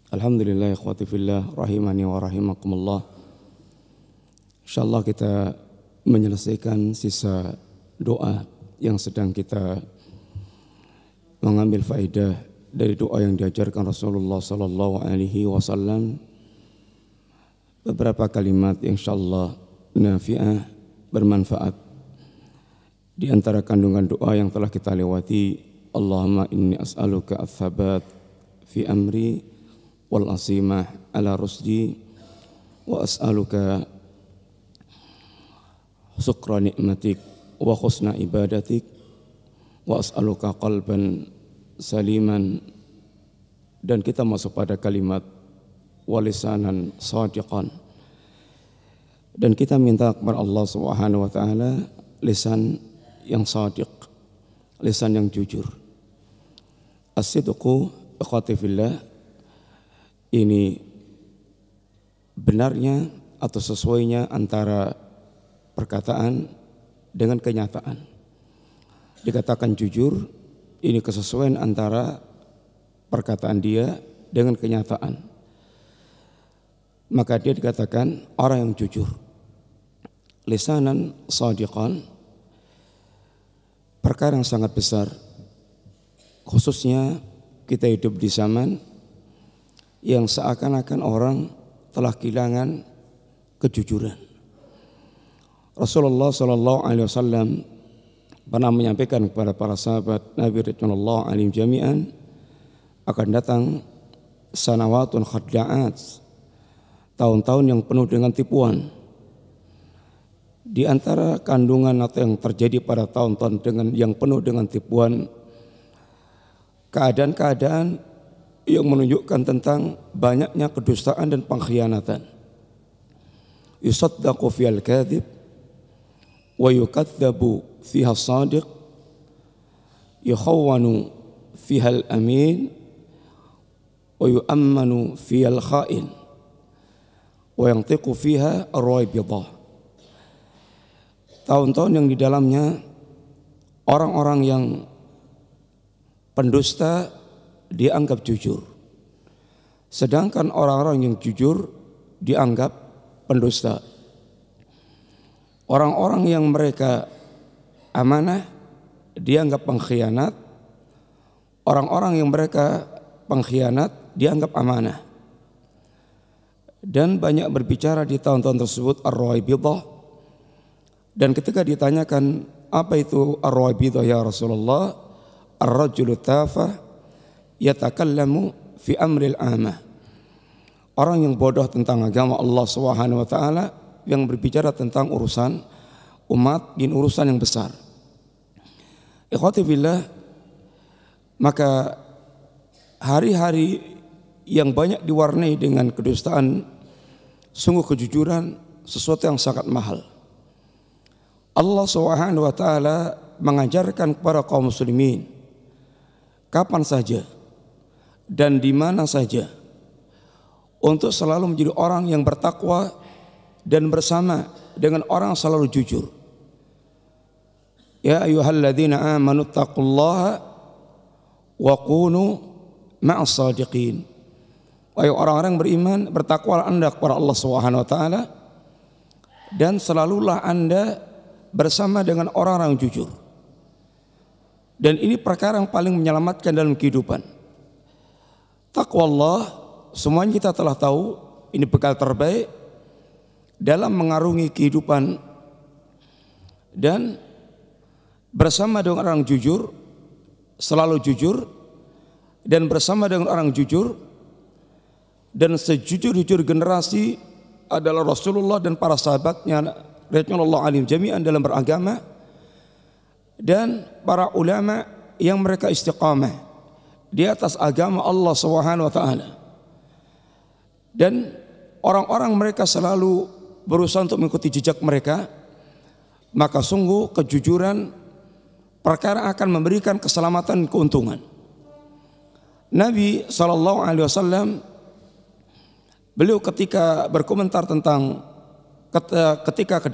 Alhamdulillah ikhwati fillah rahimani wa rahimakumullah. Insyaallah kita menyelesaikan sisa doa yang sedang kita mengambil faedah dari doa yang diajarkan Rasulullah sallallahu alaihi wasallam. Beberapa kalimat yang insyaallah nafi'ah, bermanfaat. Di antara kandungan doa yang telah kita lewati, Allahumma inni as'aluka ats-tsabat fi amri wal asimah ala rusdi wa as'aluka syukra nikmatik wa husna ibadatik wa as'aluka qalban saliman, dan kita masuk pada kalimat walisanan sadiqan, dan kita minta kepada Allah Subhanahu wa taala lisan yang sadiq, lisan yang jujur. As-sidqu ikhwati fillah, ini benarnya atau sesuainya antara perkataan dengan kenyataan. Dikatakan jujur, ini kesesuaian antara perkataan dia dengan kenyataan. Maka dia dikatakan orang yang jujur. Lisanan shadiqan, perkara yang sangat besar. Khususnya kita hidup di zaman yang seakan-akan orang telah kehilangan kejujuran. Rasulullah sallallahu alaihi wasallam pernah menyampaikan kepada para sahabat Nabi radhiyallahu anhum jami'an, akan datang sanawatun khadda'at, tahun-tahun yang penuh dengan tipuan. Di antara kandungan atau yang terjadi pada tahun-tahun dengan yang penuh dengan tipuan, keadaan-keadaan yang menunjukkan tentang banyaknya kedustaan dan pengkhianatan. Yusaddaqu fihal kadhib wa yukadzabu fiha shadiq, yukhawwanu fihal amin wa yu'ammanu fihal kha'in wa yantiqu fiha ar-raybidah. Tahun-tahun yang di dalamnya orang-orang yang pendusta dianggap jujur, sedangkan orang-orang yang jujur dianggap pendusta. Orang-orang yang mereka amanah dianggap pengkhianat, orang-orang yang mereka pengkhianat dianggap amanah. Dan banyak berbicara di tahun-tahun tersebut ar-raybidah. Dan ketika ditanyakan apa itu ar-raybidah ya Rasulullah, ar-rajulu tafah yatakallamu fi amril amah, orang yang bodoh tentang agama Allah Subhanahu wa taala, yang berbicara tentang urusan umat dan urusan yang besar. Ikhwati fillah, maka hari-hari yang banyak diwarnai dengan kedustaan, sungguh kejujuran sesuatu yang sangat mahal. Allah Subhanahu wa taala mengajarkan kepada kaum muslimin kapan saja dan di mana saja untuk selalu menjadi orang yang bertakwa dan bersama dengan orang yang selalu jujur. Ya ayyuhalladzina amanu taqullaha wa kunu ma'as shadiqin. Wahai orang-orang beriman, bertakwalah Anda kepada Allah Subhanahu wa taala dan selalulah Anda bersama dengan orang-orang yang jujur. Dan ini perkara yang paling menyelamatkan dalam kehidupan. Takwa Allah, semuanya kita telah tahu, ini bekal terbaik dalam mengarungi kehidupan. Dan bersama dengan orang jujur, selalu jujur, dan bersama dengan orang jujur, dan sejujur-jujur generasi adalah Rasulullah dan para sahabatnya radhiyallahu anhum jami'an dalam beragama, dan para ulama yang mereka istiqamah di atas agama Allah Subhanahu wa taala. Dan orang-orang mereka selalu berusaha untuk mengikuti jejak mereka, maka sungguh kejujuran perkara akan memberikan keselamatan dan keuntungan. Nabi SAW, beliau ketika berkomentar tentang ketika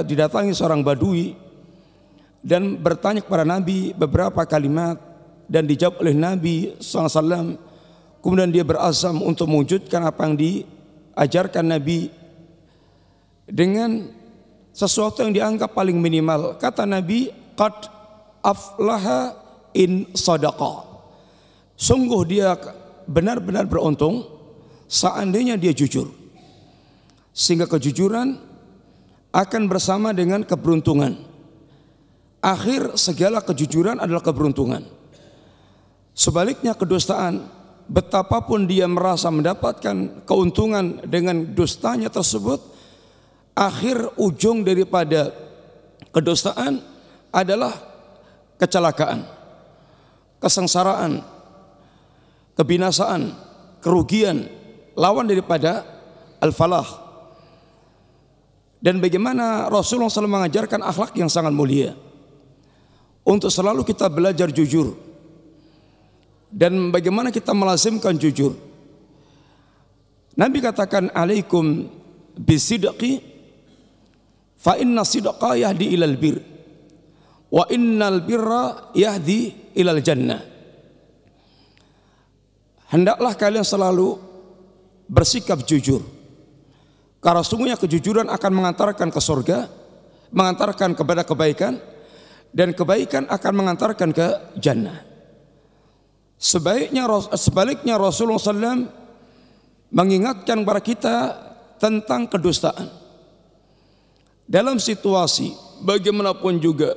didatangi seorang badui dan bertanya kepada Nabi beberapa kalimat, dan dijawab oleh Nabi SAW, kemudian dia berazam untuk mewujudkan apa yang diajarkan Nabi dengan sesuatu yang dianggap paling minimal. Kata Nabi, qad aflaha in sadaqa. Sungguh dia benar-benar beruntung seandainya dia jujur. Sehingga kejujuran akan bersama dengan keberuntungan. Akhir segala kejujuran adalah keberuntungan. Sebaliknya kedustaan, betapapun dia merasa mendapatkan keuntungan dengan dustanya tersebut, akhir ujung daripada kedustaan adalah kecelakaan, kesengsaraan, kebinasaan, kerugian, lawan daripada al-falah. Dan bagaimana Rasulullah SAW mengajarkan akhlak yang sangat mulia untuk selalu kita belajar jujur, dan bagaimana kita melazimkan jujur. Nabi katakan, alaikum bisidqi fa inna sidqa yahdi ilal bir wa innal birra yahdi ilal jannah. Hendaklah kalian selalu bersikap jujur, karena sungguhnya kejujuran akan mengantarkan ke surga, mengantarkan kepada kebaikan, dan kebaikan akan mengantarkan ke jannah. Sebaliknya Rasulullah SAW mengingatkan kepada kita tentang kedustaan. Dalam situasi bagaimanapun juga,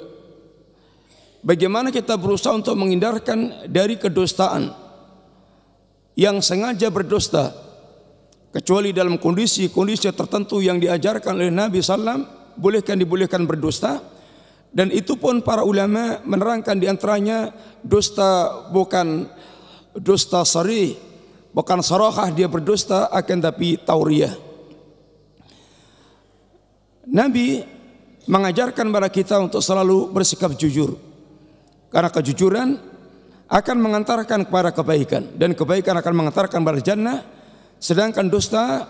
bagaimana kita berusaha untuk menghindarkan dari kedustaan yang sengaja berdusta, kecuali dalam kondisi-kondisi tertentu yang diajarkan oleh Nabi SAW, dibolehkan berdusta. Dan itu pun para ulama menerangkan diantaranya dusta bukan dusta sarih, bukan sarahah dia berdusta, akan tapi tauriyah. Nabi mengajarkan kepada kita untuk selalu bersikap jujur, karena kejujuran akan mengantarkan kepada kebaikan, dan kebaikan akan mengantarkan kepada jannah. Sedangkan dusta,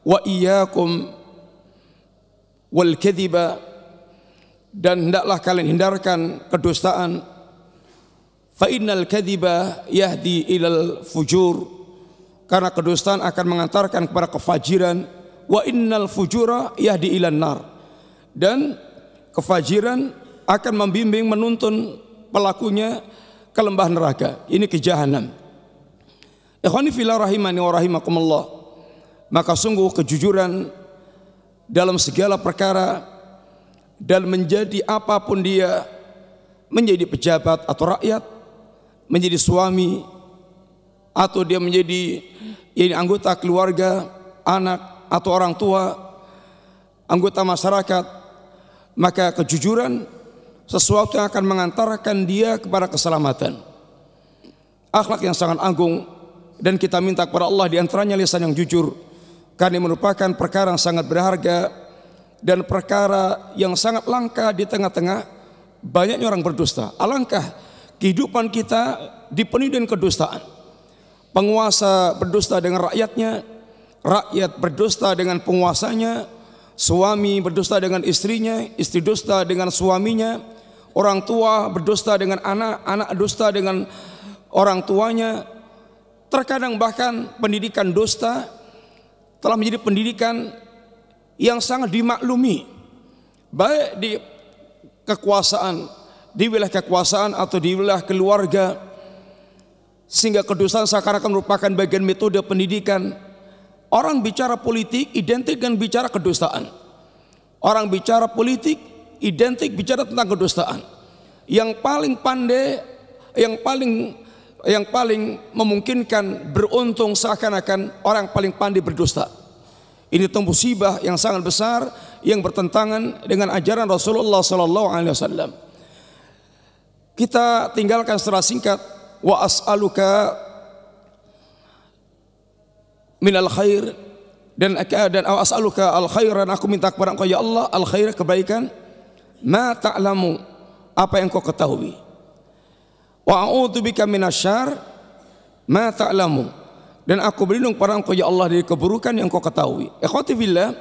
wa iyyakum wal kadhiba, dan hendaklah kalian hindarkan kedustaan. Fa innal kadhiba yahdi ilal fujur, karena kedustaan akan mengantarkan kepada kefajiran. Wa innal fujura yahdi ilan nar, dan kefajiran akan membimbing, menuntun pelakunya ke lembah neraka, ini ke jahanam. Ikhwani fillah rahimani wa rahimakumullah. Maka sungguh kejujuran dalam segala perkara, dan menjadi apapun dia, menjadi pejabat atau rakyat, menjadi suami atau dia menjadi anggota keluarga, anak atau orang tua, anggota masyarakat, maka kejujuran sesuatu yang akan mengantarkan dia kepada keselamatan. Akhlak yang sangat agung, dan kita minta kepada Allah diantaranya lisan yang jujur, karena merupakan perkara yang sangat berharga dan perkara yang sangat langka di tengah-tengah banyaknya orang berdusta. Alangkah kehidupan kita dipenuhi dengan kedustaan. Penguasa berdusta dengan rakyatnya, rakyat berdusta dengan penguasanya, suami berdusta dengan istrinya, istri dusta dengan suaminya, orang tua berdusta dengan anak, anak dusta dengan orang tuanya. Terkadang bahkan pendidikan dusta telah menjadi pendidikan yang sangat dimaklumi, baik di kekuasaan, di wilayah kekuasaan atau di wilayah keluarga, sehingga kedustaan seakan-akan merupakan bagian metode pendidikan. Orang bicara politik identik dengan bicara kedustaan. Orang bicara politik identik bicara tentang kedustaan. Yang paling pandai, yang paling memungkinkan beruntung seakan-akan orang paling pandai berdusta. Ini musibah yang sangat besar yang bertentangan dengan ajaran Rasulullah SAW. Kita tinggalkan secara singkat. Wa as'aluka minal khair, dan as'aluka al khairan, aku minta kepada Engkau ya Allah al khair, kebaikan, ma ta'lamu, apa yang Kau ketahui. Wa a'udzubika minasyarr ma ta'lamu, dan aku berlindung kepada Engkau ya Allah dari keburukan yang Kau ketahui. Ikhwati fillah,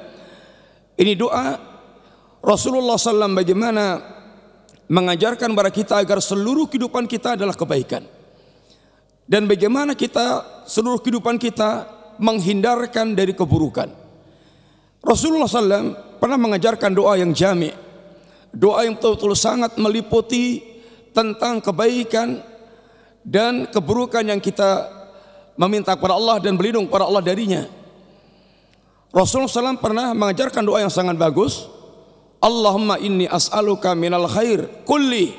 ini doa Rasulullah SAW bagaimana mengajarkan kepada kita agar seluruh kehidupan kita adalah kebaikan. dan bagaimana kita seluruh kehidupan kita menghindarkan dari keburukan. Rasulullah SAW pernah mengajarkan doa yang jami', doa yang betul-betul sangat meliputi tentang kebaikan dan keburukan yang kita meminta kepada Allah dan berlindung kepada Allah darinya. Rasulullah SAW pernah mengajarkan doa yang sangat bagus. Allahumma inni as'aluka minal khair kulli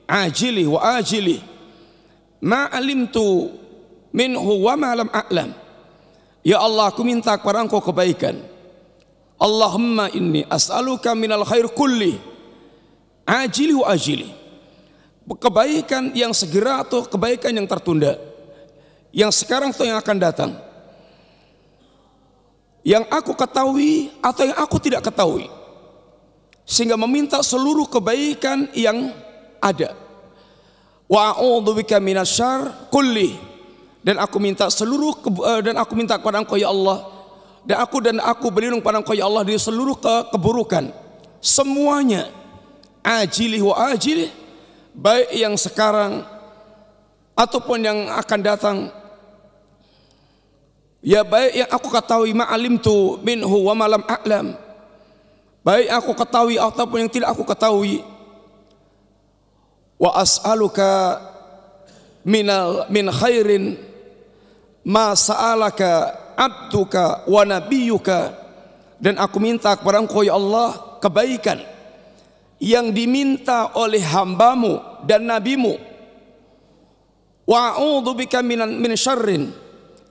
ajili wa ajili ma alimtu minhu wa ma lam a'lam. Ya Allah, aku minta kepada Engkau kebaikan. Allahumma inni as'aluka minal khair kulli ajili wa ajili. Kebaikan yang segera atau kebaikan yang tertunda, yang sekarang atau yang akan datang, yang aku ketahui atau yang aku tidak ketahui, sehingga meminta seluruh kebaikan yang ada. Wa a'udzubika minasyarr kulli, dan aku minta kepada Engkau ya Allah, dan aku berlindung pada Engkau ya Allah dari seluruh keburukan semuanya, ajili wa ajili, baik yang sekarang ataupun yang akan datang. Ya, baik yang aku ketahui ma'alimtu minhu wa ma lam a'lam, baik aku ketahui ataupun yang tidak aku ketahui. Wa as'aluka min khairin ma sa'alaka abduka wa nabiyyuka, dan aku minta kepada Engkau ya Allah kebaikan yang diminta oleh hambamu dan nabimu. Wa a'udzubika min syarrin,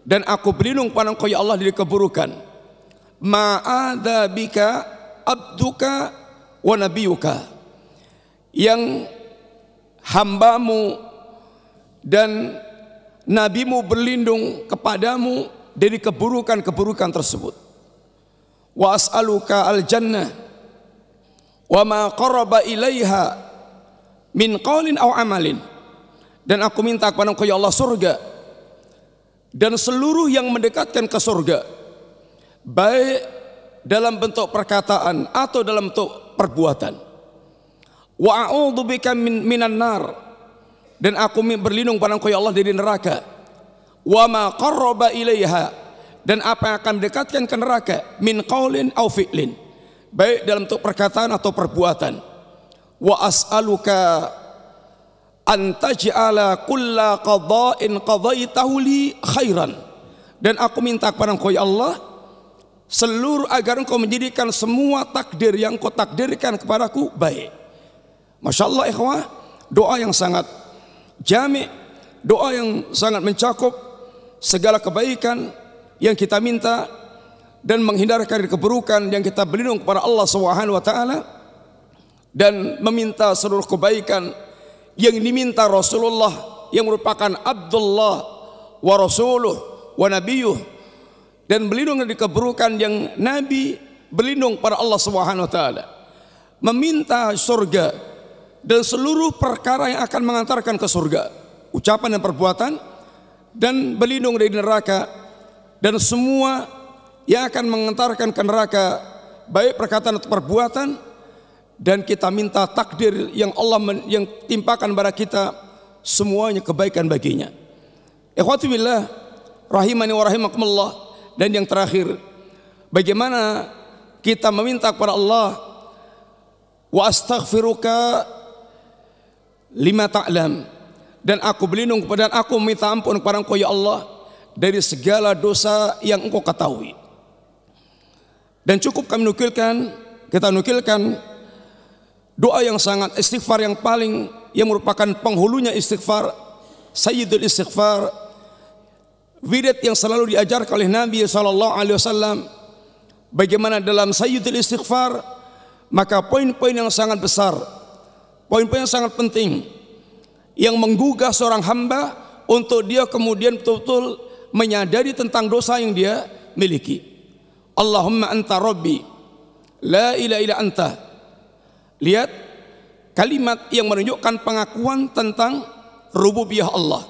dan aku berlindung pada Engkau ya Allah dari keburukan. Ma'adza bika abduka wa nabiyyuka, yang hambamu dan nabimu berlindung kepadamu dari keburukan-keburukan tersebut. Wa as'aluka al-jannah wa ma qaraba ilaiha min qaulin aw amalin, dan aku minta kepada Engkau ya Allah surga dan seluruh yang mendekatkan ke surga, baik dalam bentuk perkataan atau dalam bentuk perbuatan. Wa a'udzubika minan nar, dan aku berlindung pada Engkau ya Allah dari neraka. Wa ma qarraba ilaiha, dan apa yang akan mendekatkan ke neraka, min qaulin aw fi'lin, baik dalam bentuk perkataan atau perbuatan. Wa as'aluka an taj'ala kulla qada'in qadaitahu li khairan, dan aku minta kepada Engkau ya Allah agar Engkau menjadikan semua takdir yang Engkau takdirkan kepadaku baik. Masya Allah ikhwah, doa yang sangat jami', doa yang sangat mencakup segala kebaikan yang kita minta dan menghindarkan dari keburukan yang kita berlindung kepada Allah Subhanahu wa taala, dan meminta seluruh kebaikan yang diminta Rasulullah yang merupakan Abdullah wa Rasuluh wa Nabiyuh, dan berlindung dari keburukan yang Nabi berlindung pada Allah Subhanahu wa taala, meminta surga dan seluruh perkara yang akan mengantarkan ke surga, ucapan dan perbuatan, dan berlindung dari neraka dan semua yang akan mengantarkan ke neraka, baik perkataan atau perbuatan. Dan kita minta takdir yang Allah yang timpakan kepada kita semuanya kebaikan baginya. Ikhwati billah rahimani wa rahimakumullah. Dan yang terakhir, bagaimana kita meminta kepada Allah, wa astaghfiruka lima ta'lam, dan aku berlindung kepada, aku minta ampun kepada Engkau ya Allah dari segala dosa yang Engkau ketahui. Dan cukup kita nukilkan doa yang sangat istighfar yang merupakan penghulunya istighfar, sayyidul istighfar, wirid yang selalu diajarkan oleh Nabi SAW. Bagaimana dalam sayyidul istighfar, maka poin-poin yang sangat besar, poin-poin yang sangat penting yang menggugah seorang hamba untuk dia kemudian betul-betul menyadari tentang dosa yang dia miliki. Allahumma anta rabbi la ilaha illa anta. Lihat kalimat yang menunjukkan pengakuan tentang rububiyah Allah,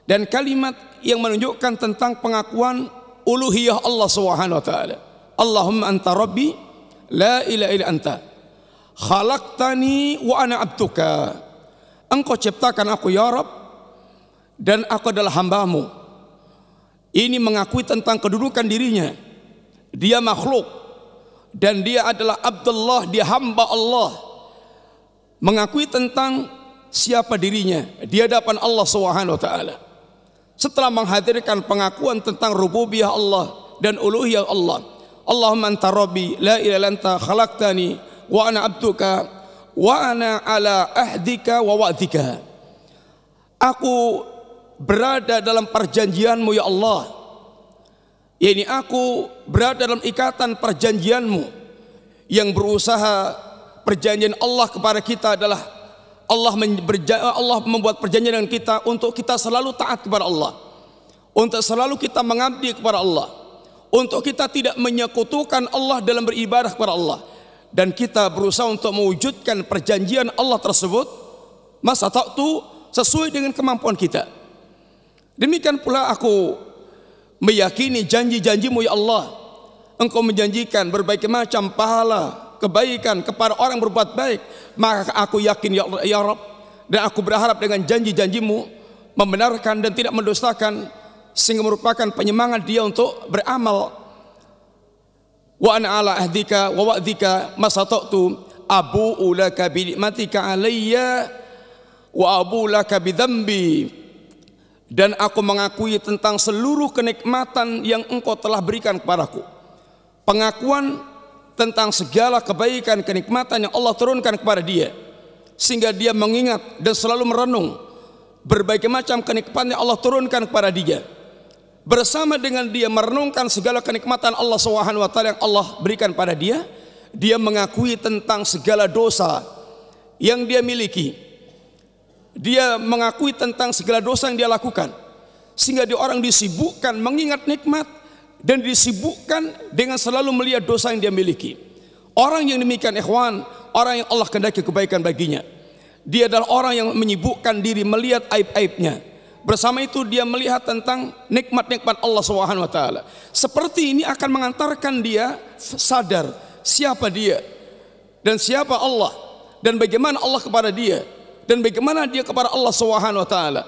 dan kalimat yang menunjukkan tentang pengakuan uluhiyah Allah Subhanahu wa taala. Allahumma anta rabbi la ilaha illa anta khalaqtani wa ana abduka. Engkau ciptakan aku ya Rabb, dan aku adalah hambamu. Ini mengakui tentang kedudukan dirinya. Dia makhluk dan dia adalah Abdullah, dia hamba Allah. Mengakui tentang siapa dirinya di hadapan Allah Subhanahu wa taala. Setelah menghadirkan pengakuan tentang rububiyah Allah dan uluhiyah Allah. Allahumma anta rabbi la ilaha illa anta khalaqtani wa ana abduka wa ana ala ahdika wa wa'dika. Aku berada dalam perjanjianmu ya Allah. Yani aku berada dalam ikatan perjanjianmu yang berusaha. Perjanjian Allah kepada kita adalah Allah membuat perjanjian dengan kita untuk kita selalu taat kepada Allah, untuk selalu kita mengabdi kepada Allah, untuk kita tidak menyekutukan Allah dalam beribadah kepada Allah, dan kita berusaha untuk mewujudkan perjanjian Allah tersebut masata'tu sesuai dengan kemampuan kita. Demikian pula aku meyakini janji-janjimu ya Allah. Engkau menjanjikan berbagai macam pahala kebaikan kepada orang yang berbuat baik, maka aku yakin ya Rabb, dan aku berharap dengan janji-janjimu membenarkan dan tidak mendustakan, sehingga merupakan penyemangat dia untuk beramal. Wa ana ala ahdika wa wa'dika masata'tu abu'u laka bi ni'matika alayya wa abu'u laka bi dhanbi. Dan aku mengakui tentang seluruh kenikmatan yang engkau telah berikan kepadaku. Pengakuan tentang segala kebaikan, kenikmatan yang Allah turunkan kepada dia, sehingga dia mengingat dan selalu merenung berbagai macam kenikmatan yang Allah turunkan kepada dia. Bersama dengan dia merenungkan segala kenikmatan Allah Subhanahu wa taala yang Allah berikan pada dia, dia mengakui tentang segala dosa yang dia miliki. Dia mengakui tentang segala dosa yang dia lakukan, sehingga dia orang disibukkan mengingat nikmat dan disibukkan dengan selalu melihat dosa yang dia miliki. Orang yang demikian ikhwan, orang yang Allah kehendaki kebaikan baginya, dia adalah orang yang menyibukkan diri melihat aib-aibnya. Bersama itu dia melihat tentang nikmat-nikmat Allah Subhanahu wa taala. Seperti ini akan mengantarkan dia sadar siapa dia dan siapa Allah, dan bagaimana Allah kepada dia dan bagaimana dia kepada Allah Subhanahu wa taala,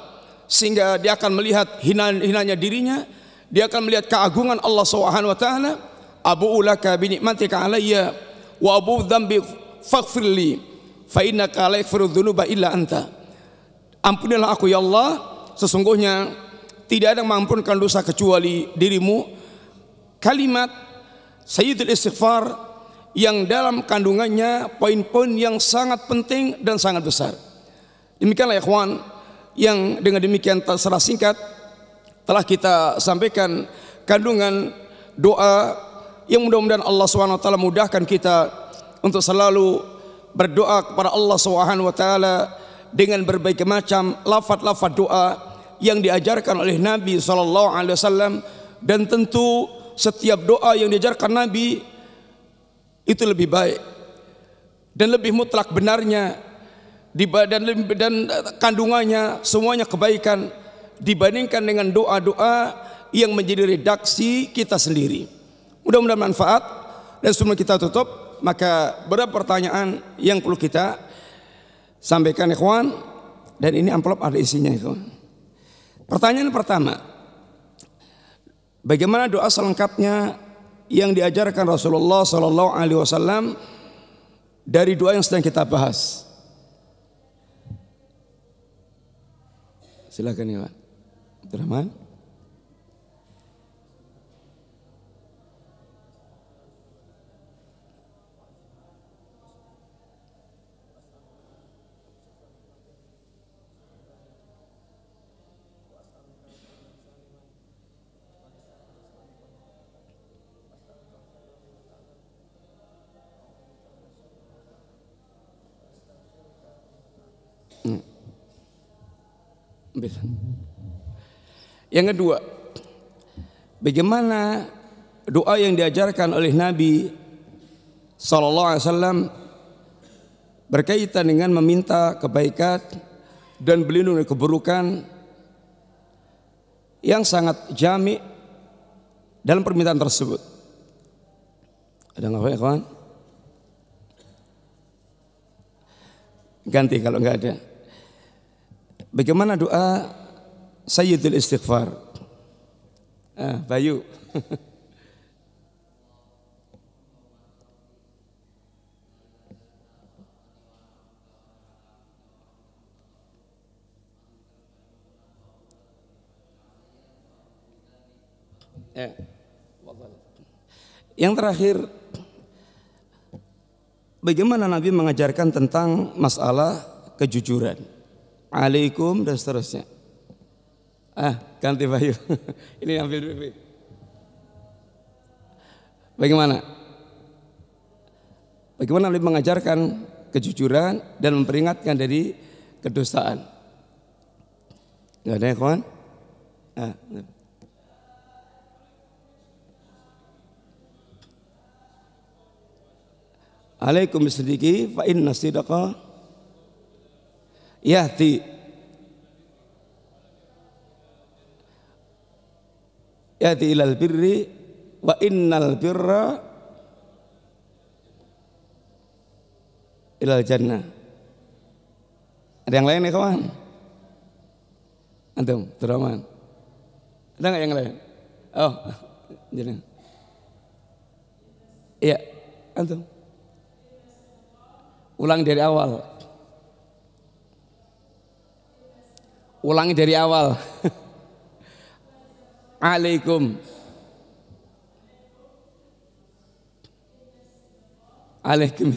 sehingga dia akan melihat hinanya dirinya. Dia akan melihat keagungan Allah Subhanahu wa taala. Abu'u laka bi ni'matika alayya wa abu dzambi faghfirli fa innaka la yaghfiru dzunuba illa anta. Ampunilah aku ya Allah, sesungguhnya tidak ada yang mengampunkan dosa kecuali dirimu. Kalimat Sayyidul Istighfar yang dalam kandungannya poin-poin yang sangat penting dan sangat besar. Demikianlah ya ikhwan, yang dengan demikian secara singkat telah kita sampaikan kandungan doa yang mudah-mudahan Allah SWT mudahkan kita untuk selalu berdoa kepada Allah SWT dengan berbagai macam lafaz-lafaz doa yang diajarkan oleh Nabi SAW. Dan tentu setiap doa yang diajarkan Nabi itu lebih baik dan lebih mutlak benarnya, dan kandungannya semuanya kebaikan dibandingkan dengan doa-doa yang menjadi redaksi kita sendiri. Mudah-mudahan manfaat. Dan sebelum kita tutup, maka beberapa pertanyaan yang perlu kita sampaikan ikhwan, dan ini amplop ada isinya ikhwan. Pertanyaan pertama, bagaimana doa selengkapnya yang diajarkan Rasulullah SAW dari doa yang sedang kita bahas? Silakan ya Pak Abdurrahman. Yang kedua, bagaimana doa yang diajarkan oleh Nabi SAW berkaitan dengan meminta kebaikan dan berlindung dari keburukan yang sangat jami' dalam permintaan tersebut. Ada nggak ya kawan? Ganti kalau nggak ada. Bagaimana doa Sayyidul Istighfar. Bayu. Yang terakhir, bagaimana Nabi mengajarkan tentang masalah kejujuran, alaikum dan seterusnya. Ganti Bayu. Ini ambil dulu. Bagaimana? Bagaimana Nabi mengajarkan kejujuran dan memperingatkan dari kedosaan? Gak ada ya kawan? Alaikum bisidiki fa inna sidqa yahdi ilal birri wa innal birra ilal jannah. Ada yang lain ya kawan? Antum, Abdurrahman. Ada nggak yang lain? Oh, jadi. Iya, antum. Ulang dari awal. Ulangi dari awal. Alaikum. Alaikum.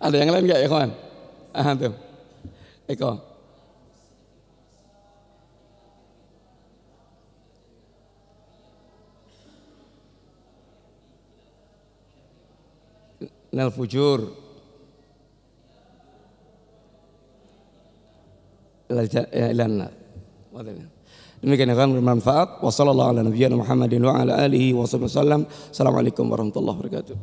Ada yang lain enggak ya kawan? Tuh. Eko. Nal fujur. Demikian yang bermanfaat. Wassalamualaikum warahmatullahi wabarakatuh.